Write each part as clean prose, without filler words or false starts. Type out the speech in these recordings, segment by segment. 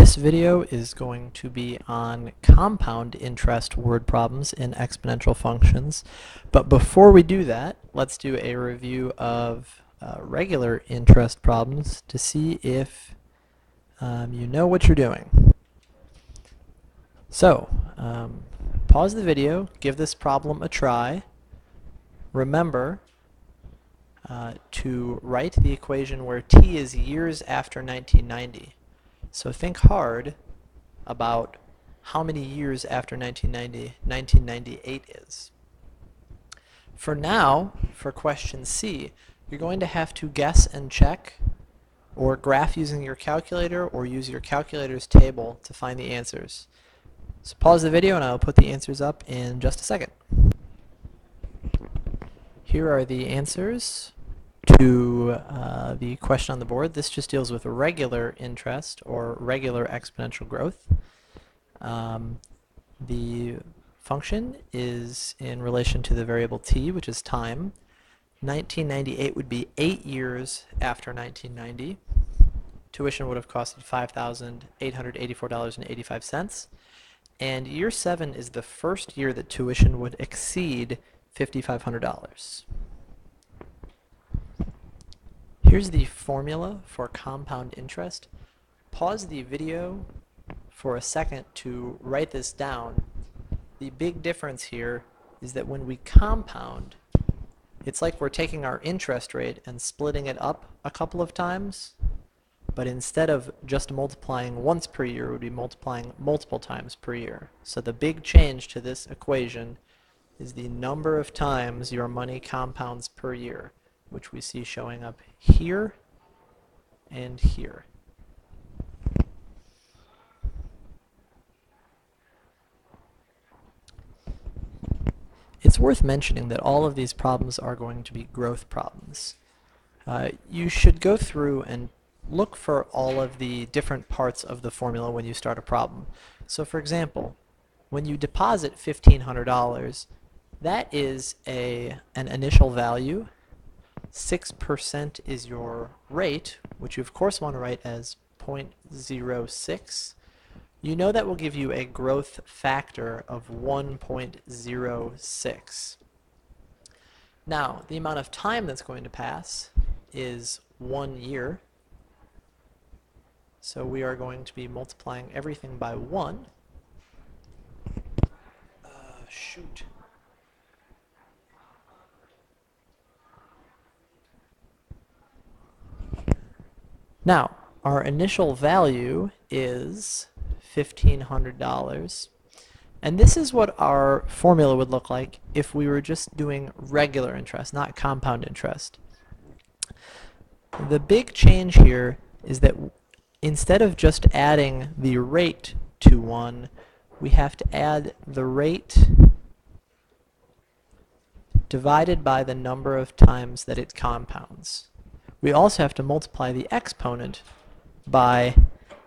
This video is going to be on compound interest word problems in exponential functions. But before we do that, let's do a review of regular interest problems to see if you know what you're doing. So, pause the video, give this problem a try. Remember to write the equation where t is years after 1990. So think hard about how many years after 1998 is. For now, for question C, you're going to have to guess and check or graph using your calculator or use your calculator's table to find the answers. So pause the video and I'll put the answers up in just a second. Here are the answers to the question on the board. This just deals with regular interest or regular exponential growth. The function is in relation to the variable t, which is time. 1998 would be 8 years after 1990. Tuition would have costed $5,884.85. And year 7 is the first year that tuition would exceed $5,500. Here's the formula for compound interest. Pause the video for a second to write this down. The big difference here is that when we compound, it's like we're taking our interest rate and splitting it up a couple of times, but instead of just multiplying once per year, we'd be multiplying multiple times per year. So the big change to this equation is the number of times your money compounds per year, which we see showing up here and here. It's worth mentioning that all of these problems are going to be growth problems. You should go through and look for all of the different parts of the formula when you start a problem. So for example, when you deposit $1,500, that is an initial value. 6% is your rate, which you of course want to write as 0.06. You know that will give you a growth factor of 1.06. Now, the amount of time that's going to pass is 1 year. So we are going to be multiplying everything by 1. Shoot. Now, our initial value is $1,500. And this is what our formula would look like if we were just doing regular interest, not compound interest. The big change here is that instead of just adding the rate to 1, we have to add the rate divided by the number of times that it compounds. We also have to multiply the exponent by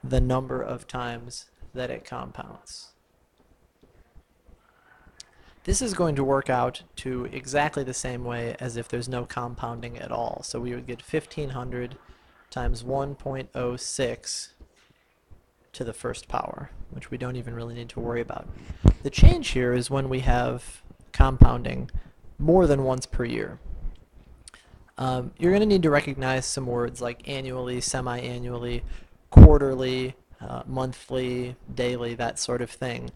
the number of times that it compounds. This is going to work out to exactly the same way as if there's no compounding at all. So we would get 1,500 times 1.06 to the first power, which we don't even really need to worry about. The change here is when we have compounding more than once per year. You're going to need to recognize some words like annually, semi-annually, quarterly, monthly, daily, that sort of thing.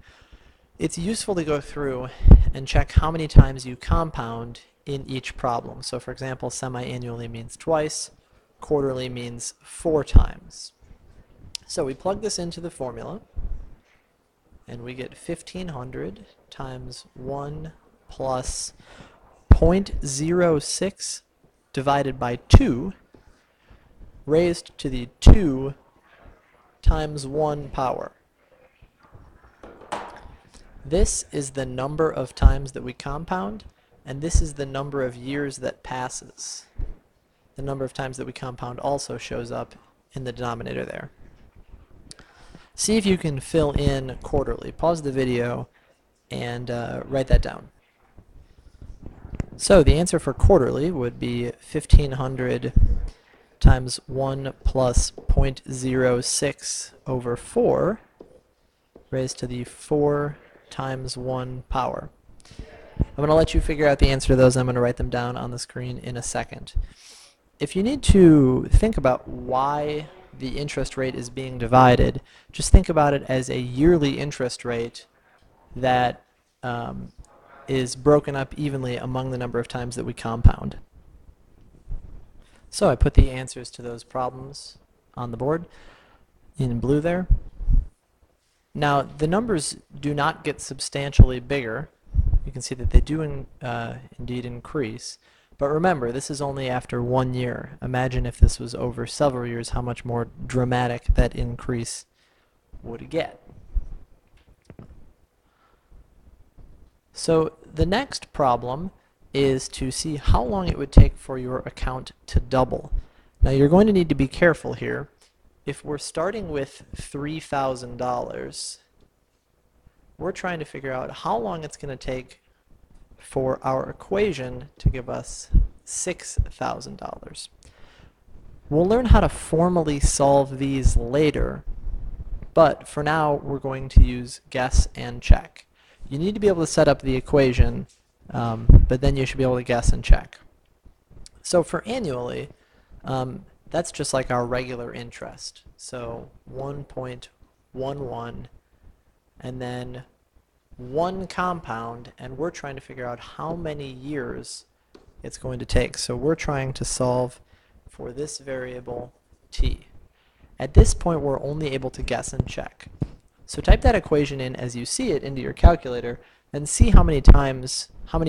It's useful to go through and check how many times you compound in each problem. So for example, semi-annually means twice, quarterly means 4 times. So we plug this into the formula, and we get 1,500 times 1 plus 0.06 divided by 2 raised to the 2 times 1 power. This is the number of times that we compound, and this is the number of years that passes. The number of times that we compound also shows up in the denominator there. See if you can fill in quarterly. Pause the video and write that down. So the answer for quarterly would be 1,500 times 1 plus 0.06 over 4 raised to the 4 times 1 power. I'm going to let you figure out the answer to those. I'm going to write them down on the screen in a second. If you need to think about why the interest rate is being divided, just think about it as a yearly interest rate that is broken up evenly among the number of times that we compound. So I put the answers to those problems on the board in blue there. Now the numbers do not get substantially bigger. You can see that they do indeed increase. But remember, this is only after 1 year. Imagine if this was over several years, how much more dramatic that increase would get. So the next problem is to see how long it would take for your account to double. Now you're going to need to be careful here. If we're starting with $3,000, we're trying to figure out how long it's going to take for our equation to give us $6,000. We'll learn how to formally solve these later, but for now we're going to use guess and check. You need to be able to set up the equation, but then you should be able to guess and check. So for annually, that's just like our regular interest. So 1.11 and then 1 compound, and we're trying to figure out how many years it's going to take. So we're trying to solve for this variable t. At this point we're only able to guess and check. So type that equation in as you see it into your calculator and see how many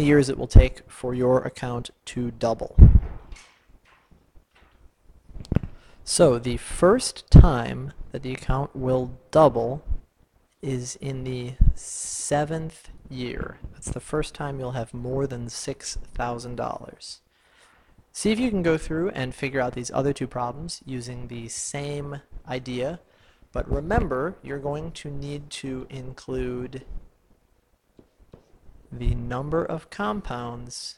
years it will take for your account to double. So the first time that the account will double is in the 7th year. That's the first time you'll have more than $6,000. See if you can go through and figure out these other two problems using the same idea, but remember you're going to need to include the number of compounds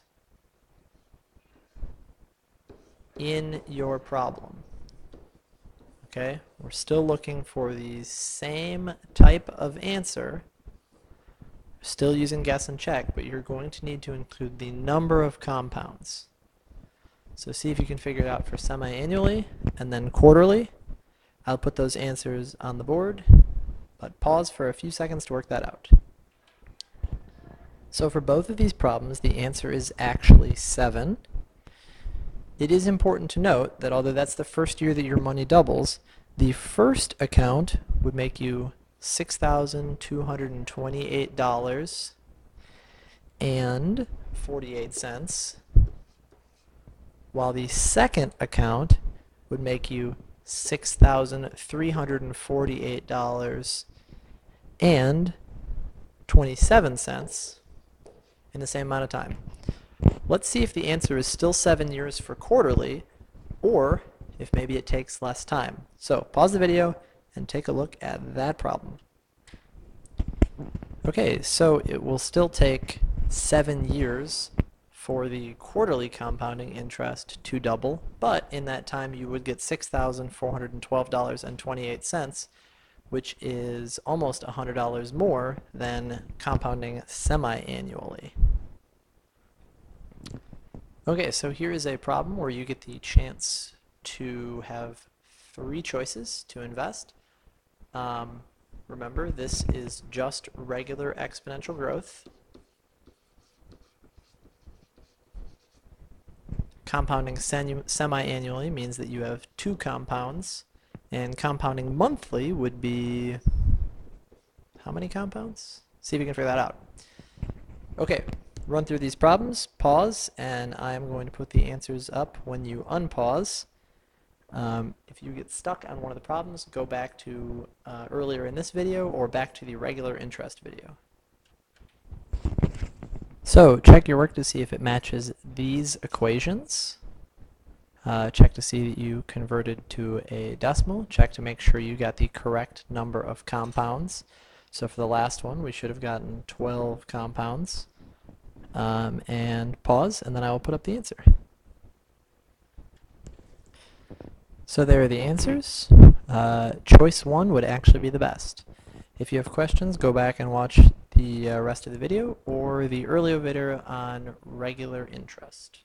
in your problem. Okay, we're still looking for the same type of answer, still using guess and check, but you're going to need to include the number of compounds. So see if you can figure it out for semi-annually and then quarterly. I'll put those answers on the board, but pause for a few seconds to work that out. So for both of these problems, the answer is actually 7. It is important to note that although that's the first year that your money doubles, the first account would make you $6,228.48, while the second account would make you $6,348.27 in the same amount of time. Let's see if the answer is still 7 years for quarterly, or if maybe it takes less time. So pause the video and take a look at that problem. Okay, so it will still take 7 years for the quarterly compounding interest to double, but in that time you would get $6,412.28, which is almost $100 more than compounding semi-annually. Okay, so here is a problem where you get the chance to have 3 choices to invest. Remember, this is just regular exponential growth. Compounding semi-annually means that you have 2 compounds, and compounding monthly would be how many compounds? See if you can figure that out. Okay, run through these problems, pause, and I'm going to put the answers up when you unpause. If you get stuck on one of the problems, go back to earlier in this video or back to the regular interest video. So check your work to see if it matches these equations. Check to see that you converted to a decimal. Check to make sure you got the correct number of compounds. So for the last one, we should have gotten 12 compounds. And pause, and then I will put up the answer. So there are the answers. Choice 1 would actually be the best. If you have questions, go back and watch the rest of the video or the earlier video on regular interest.